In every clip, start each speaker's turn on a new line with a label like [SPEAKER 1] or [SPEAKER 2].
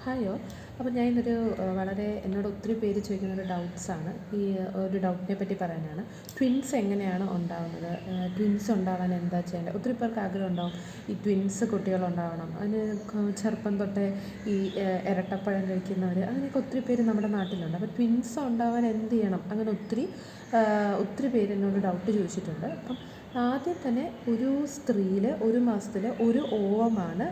[SPEAKER 1] ഹായോ. അപ്പോൾ ഞാൻ ഇന്നൊരു വളരെ എന്നോട് ഒത്തിരി പേര് ചോദിക്കുന്നൊരു ഡൗട്ട്സാണ്. ഈ ഒരു ഡൗട്ടിനെ പറ്റി പറയാനാണ്. ട്വിൻസ് എങ്ങനെയാണ് ഉണ്ടാകുന്നത്? ട്വിൻസ് ഉണ്ടാകാൻ എന്താ ചെയ്യേണ്ടത്? ഒത്തിരി പേർക്ക് ആഗ്രഹം ഉണ്ടാവും ഈ ട്വിൻസ് കുട്ടികളുണ്ടാവണം. അതിന് ചെറുപ്പം തൊട്ടേ ഈ ഇരട്ടപ്പഴം കഴിക്കുന്നവർ അങ്ങനെയൊക്കെ ഒത്തിരി പേര് നമ്മുടെ നാട്ടിലുണ്ട്. അപ്പോൾ ട്വിൻസ് ഉണ്ടാകാൻ എന്ത് ചെയ്യണം? അങ്ങനെ ഒത്തിരി പേര് എന്നോട് ഡൗട്ട് ചോദിച്ചിട്ടുണ്ട്. അപ്പം ആദ്യം തന്നെ ഒരു സ്ത്രീയിൽ ഒരു മാസത്തിൽ ഒരു ഓവമാണ്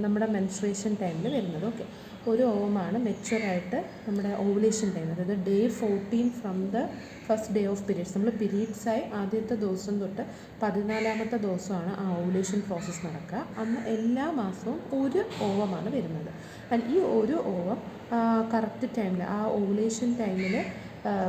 [SPEAKER 1] നമ്മുടെ മെൻസ്ട്രേഷൻ ടൈമിൽ വരുന്നത്. ഓക്കെ, ഒരു ഓവമാണ് മെച്യൂറായിട്ട് നമ്മുടെ ഓവുലേഷൻ ടൈം, അതായത് day 14 from the first day of periods. നമ്മൾ പീരീഡ്സായി ആദ്യത്തെ ദിവസം തൊട്ട് 14ാമത്തെ ദിവസമാണ് ആ ഓവുലേഷൻ പ്രോസസ്സ് നടക്കുക. അന്ന് എല്ലാ മാസവും ഒരു ഓവമാണ് വരുന്നത്. ആൻഡ് ഈ ഒരു ഓവം കറക്റ്റ് ടൈമിൽ, ആ ഓവുലേഷൻ ടൈമിൽ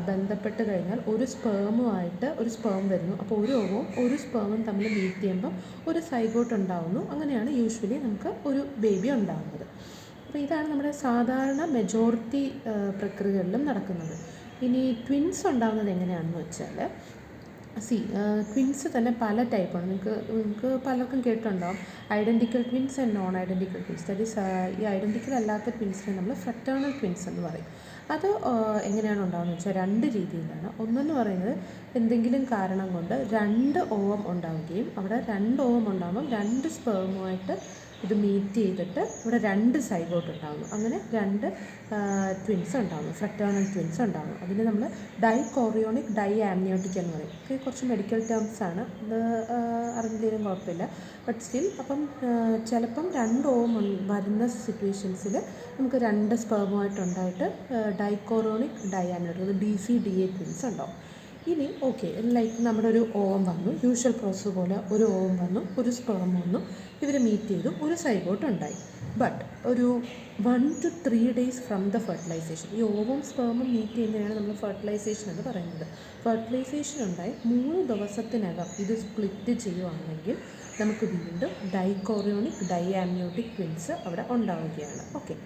[SPEAKER 1] ബന്ധപ്പെട്ട് കഴിഞ്ഞാൽ ഒരു സ്പേം വരുന്നു. അപ്പോൾ ഒരു ഓവവും ഒരു സ്പേമും തമ്മിൽ മീറ്റ് ചെയ്യുമ്പം ഒരു സൈഗോട്ട് ഉണ്ടാകുന്നു. അങ്ങനെയാണ് യൂഷ്വലി നമുക്ക് ഒരു ബേബി ഉണ്ടാകുന്നത്. അപ്പോൾ ഇതാണ് നമ്മുടെ സാധാരണ മെജോറിറ്റി പ്രക്രിയകളിലും നടക്കുന്നത്. ഇനി ട്വിൻസ് ഉണ്ടാകുന്നത് എങ്ങനെയാണെന്ന് വെച്ചാൽ, ട്വിൻസ് തന്നെ പല ടൈപ്പാണ്. നിങ്ങൾക്ക് പലർക്കും കേട്ടിട്ടുണ്ടാവും identical twins and non identical twins. That is ഈ ഐഡൻറ്റിക്കൽ അല്ലാത്ത ട്വിൻസിനെ നമ്മൾ ഫ്രറ്റേണൽ ട്വിൻസ് എന്ന് പറയും. അത് എങ്ങനെയാണ് ഉണ്ടാകുന്നത് വെച്ചാൽ രണ്ട് രീതിയിലാണ്. ഒന്നെന്ന് പറയുന്നത് എന്തെങ്കിലും കാരണം കൊണ്ട് രണ്ട് ഓവം ഉണ്ടാവുകയും അവിടെ രണ്ട് ഓവം ഉണ്ടാകുമ്പം രണ്ട് സ്പേമുമായിട്ട് ഇത് മീറ്റ് ചെയ്തിട്ട് ഇവിടെ രണ്ട് സൈഗോട്ട് ഉണ്ടാകുന്നു. അങ്ങനെ രണ്ട് ട്വിൻസ് ഉണ്ടാകുന്നു, ഫ്രറ്റേണൽ ട്വിൻസ് ഉണ്ടാകുന്നു. അതിന് നമ്മൾ ഡൈകോറിയോണിക് ഡൈ ആംനിയോട്ടിക് എന്ന് പറയും. ഒക്കെ കുറച്ച് മെഡിക്കൽ ടേംസ് ആണ്, അത് അറിഞ്ഞില്ലെങ്കിലും കുഴപ്പമില്ല. ബട്ട് സ്റ്റിൽ അപ്പം ചിലപ്പം രണ്ട് ഓവം വരുന്ന സിറ്റുവേഷൻസിൽ നമുക്ക് രണ്ട് സ്പേമുമായിട്ടുണ്ടായിട്ട് ഡൈകോറിയോണിക് ഡൈ ആംനിയോട്ടിക് DCDA ട്വിൻസ് ഉണ്ടാവും. ഇനി ഓക്കെ, ലൈക്ക് നമ്മുടെ ഒരു ഓവം വന്നു, യൂഷ്വൽ പ്രോസസ്സ് പോലെ ഒരു ഓവം വന്നു, ഒരു സ്പേം വന്നു, ഇവർ മീറ്റ് ചെയ്തു, ഒരു സൈഗോട്ട് ഉണ്ടായി. ബട്ട് ഒരു 1 to 3 days from the fertilisation, ഈ ഓവം സ്പേമും മീറ്റ് ചെയ്യുന്നതാണ് നമ്മൾ ഫെർട്ടിലൈസേഷൻ എന്ന് പറയുന്നത്. ഫെർട്ടിലൈസേഷൻ ഉണ്ടായി 3 ദിവസത്തിനകം ഇത് സ്പ്ലിറ്റ് ചെയ്യുവാണെങ്കിൽ നമുക്ക് വീണ്ടും ഡൈകോറിയോണിക് ഡൈ ആംനിയോട്ടിക് ട്വിൻസ് അവിടെ ഉണ്ടാവുകയാണ്. ഓക്കെ,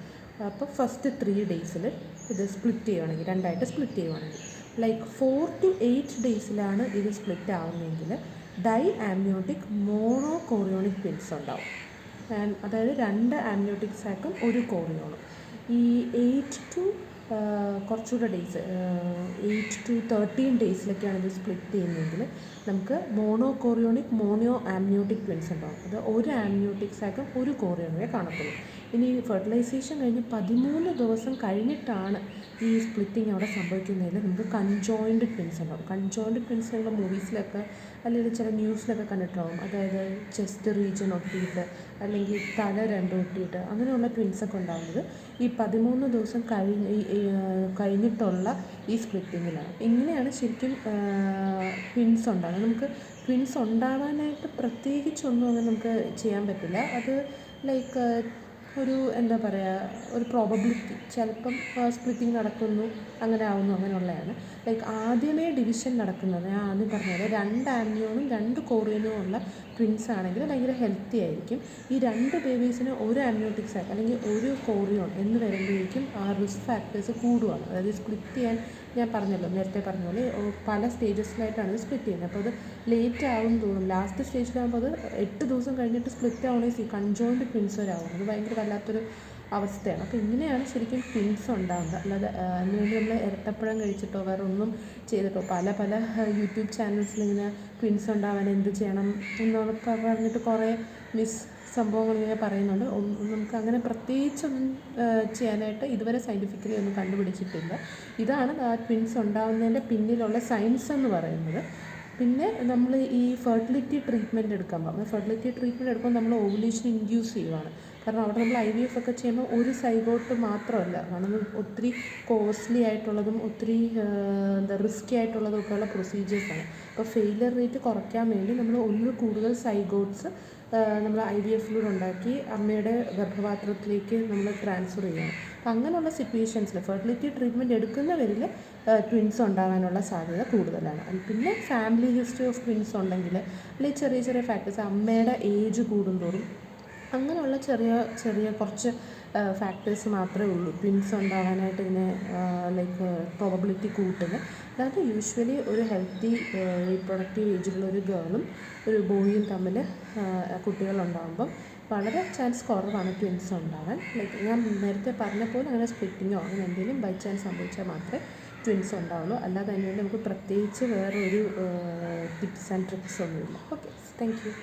[SPEAKER 1] അപ്പോൾ ഫസ്റ്റ് 3 days ഇത് സ്പ്ലിറ്റ് ചെയ്യുവാണെങ്കിൽ, രണ്ടായിട്ട് സ്പ്ലിറ്റ് ചെയ്യുവാണെങ്കിൽ, ലൈക്ക് 4 to 8 days ഇത് സ്പ്ലിറ്റ് ആവുന്നതെങ്കിൽ ഡൈ ആംനിയോട്ടിക് മോണോകോറിയോണിക് ട്വിൻസ് ഉണ്ടാവും. അതായത് രണ്ട് ആംനിയോട്ടിക് സാക്കും ഒരു കോറിയോണും. ഈ 8 to കുറച്ചുകൂടെ ഡേയ്സ്, 8 to 13 days ഇത് സ്പ്ലിറ്റ് ചെയ്യുന്നതെങ്കിൽ നമുക്ക് മോണോ ആംനിയോട്ടിക് ട്വിൻസ് ഉണ്ടാവും. അത് ഒരു ആംനിയോട്ടിക് സാക്കും ഒരു കോറിയോണേ കാണത്തുള്ളൂ. ഇനി ഫെർട്ടിലൈസേഷൻ കഴിഞ്ഞ് 13 ദിവസം കഴിഞ്ഞിട്ടാണ് ഈ സ്പ്ലിറ്റിങ് അവിടെ സംഭവിക്കുന്നതിൽ നമുക്ക് കൺജോയിൻഡ് ട്വിൻസ് ഉണ്ടാവും. കൺജോയിൻഡ് ട്വിൻസ് നമ്മൾ മൂവീസിലൊക്കെ അല്ലെങ്കിൽ ചില ന്യൂസിലൊക്കെ കണ്ടിട്ടുണ്ടാവും. അതായത് ചെസ്റ്റ് റീജിയൻ ഒട്ടിയിട്ട് അല്ലെങ്കിൽ തല രണ്ടും ഒട്ടിയിട്ട് അങ്ങനെയുള്ള ട്വിൻസൊക്കെ ഉണ്ടാകുന്നത് ഈ 13 ദിവസം കഴിഞ്ഞിട്ടുള്ള ഈ സ്പ്ലിറ്റിങ്ങിലാണ്. ഇങ്ങനെയാണ് ശരിക്കും ട്വിൻസ് ഉണ്ടാകുന്നത്. നമുക്ക് ട്വിൻസ് ഉണ്ടാകാനായിട്ട് പ്രത്യേകിച്ചൊന്നും അങ്ങനെ നമുക്ക് ചെയ്യാൻ പറ്റില്ല. അത് ലൈക്ക് ഒരു എന്താ പറയുക, ഒരു പ്രോബബിലിറ്റി, ചിലപ്പം സ്പ്ലിറ്റിങ് നടക്കുന്നു, അങ്ങനെ ആവുന്നു, അങ്ങനെയുള്ളതാണ്. ലൈക്ക് ആദ്യമേ ഡിവിഷൻ നടക്കുന്നത് ഞാൻ ആദ്യം പറഞ്ഞത്, രണ്ട് ആംനിയോണും രണ്ട് കോറിയനും ഉള്ള ട്വിൻസ് ആണെങ്കിൽ ഭയങ്കര ഹെൽത്തി ആയിരിക്കും. ഈ രണ്ട് ബേബീസിന് ഒരു ആംനിയോട്ടിക് സാക്ക് അല്ലെങ്കിൽ ഒരു കോറിയോൺ എന്ന് വരുമ്പോഴേക്കും ആ റിസ്ക് ഫാക്ടേഴ്സ് കൂടുകയാണ്. അതായത് സ്പ്ലിറ്റ് ചെയ്യാൻ ഞാൻ പറഞ്ഞല്ലോ, നേരത്തെ പറഞ്ഞ പോലെ പല സ്റ്റേജസിലായിട്ടാണ് ഇത് സ്പ്ലിറ്റ് ചെയ്യുന്നത്. അപ്പോൾ അത് ലേറ്റ് ആവും തോന്നും. ലാസ്റ്റ് സ്റ്റേജിലാകുമ്പോൾ അത് 8 ദിവസം കഴിഞ്ഞിട്ട് സ്പ്ലിറ്റ് ആവണമെങ്കിൽ കൺജോയിൻഡ് ട്വിൻസ് വരാവും. അത് ഭയങ്കര വല്ലാത്തൊരു അവസ്ഥയാണ്. അപ്പോൾ ഇങ്ങനെയാണ് ശരിക്കും ട്വിൻസ് ഉണ്ടാകുന്നത്. അല്ലാതെ അതിനുവേണ്ടി നമ്മൾ ഇരട്ടപ്പഴം കഴിച്ചിട്ടോ വേറെ ഒന്നും ചെയ്തിട്ടോ, പല യൂട്യൂബ് ചാനൽസിലിങ്ങനെ ട്വിൻസ് ഉണ്ടാവാൻ എന്ത് ചെയ്യണം എന്നൊക്കെ പറഞ്ഞിട്ട് കുറേ സംഭവങ്ങൾ ഇങ്ങനെ പറയുന്നുണ്ട്. നമുക്ക് അങ്ങനെ പ്രത്യേകിച്ചൊന്നും ചെയ്യാനായിട്ട് ഇതുവരെ സയൻറ്റിഫിക്കലി ഒന്നും കണ്ടുപിടിച്ചിട്ടില്ല. ഇതാണ് ആ ട്വിൻസ് ഉണ്ടാകുന്നതിൻ്റെ പിന്നിലുള്ള സയൻസ് എന്ന് പറയുന്നത്. പിന്നെ നമ്മൾ ഈ ഫെർട്ടിലിറ്റി ട്രീറ്റ്മെൻറ്റ് എടുക്കുമ്പോൾ നമ്മൾ ഓവുലേഷൻ ഇൻഡ്യൂസ് ചെയ്യുവാണ്. കാരണം അവിടെ നമ്മൾ IVF ഒക്കെ ചെയ്യുമ്പോൾ ഒരു സൈഗോട്ട് മാത്രമല്ല, കാരണം ഒത്തിരി കോസ്റ്റ്ലി ആയിട്ടുള്ളതും ഒത്തിരി റിസ്ക്കി ആയിട്ടുള്ളതും ഒക്കെയുള്ള പ്രൊസീജിയേഴ്സാണ്. അപ്പോൾ ഫെയിലിയർ റേറ്റ് കുറയ്ക്കാൻ വേണ്ടി നമ്മൾ ഒന്നിൽ കൂടുതൽ സൈഗോട്ട്സ് നമ്മൾ IVFലൂടെ ഉണ്ടാക്കി അമ്മയുടെ ഗർഭപാത്രത്തിലേക്ക് നമ്മൾ ട്രാൻസ്ഫർ ചെയ്യണം. അപ്പം അങ്ങനെയുള്ള സിറ്റുവേഷൻസിൽ ഫെർട്ടിലിറ്റി ട്രീറ്റ്മെൻറ്റ് എടുക്കുന്നവരിൽ ട്വിൻസ് ഉണ്ടാകാനുള്ള സാധ്യത കൂടുതലാണ്. പിന്നെ ഫാമിലി ഹിസ്റ്ററി ഓഫ് ട്വിൻസ് ഉണ്ടെങ്കിൽ, അല്ലെങ്കിൽ ചെറിയ ഫാക്ടേഴ്സ്, അമ്മയുടെ ഏജ് കൂടുന്തോറും അങ്ങനെയുള്ള ചെറിയ കുറച്ച് ഫാക്ടേഴ്സ് മാത്രമേ ഉള്ളൂ ട്വിൻസ് ഉണ്ടാകാനായിട്ട് ഇങ്ങനെ ലൈക്ക് പ്രോബബിലിറ്റി കൂട്ടുന്നത്. അതായത് യൂഷ്വലി ഒരു ഹെൽത്തി റീപ്രൊഡക്റ്റീവ് ഏജിലുള്ള ഒരു ഗേളും ഒരു ബോയും തമ്മിൽ കുട്ടികളുണ്ടാകുമ്പം വളരെ ചാൻസ് കുറവാണ് ട്വിൻസ് ഉണ്ടാവാൻ. ലൈക്ക് ഞാൻ നേരത്തെ പറഞ്ഞ പോലെ അങ്ങനെ സ്പ്ലിറ്റിങ്ങോ അങ്ങനെ എന്തെങ്കിലും ബൈ ചാൻസ് സംഭവിച്ചാൽ മാത്രമേ ട്വിൻസ് ഉണ്ടാവുള്ളൂ. അല്ലാതെ അതിനുവേണ്ടി നമുക്ക് പ്രത്യേകിച്ച് വേറൊരു ടിപ്സ് ആൻഡ് ട്രിക്സ് ഒന്നുമില്ല. Okay, thank you.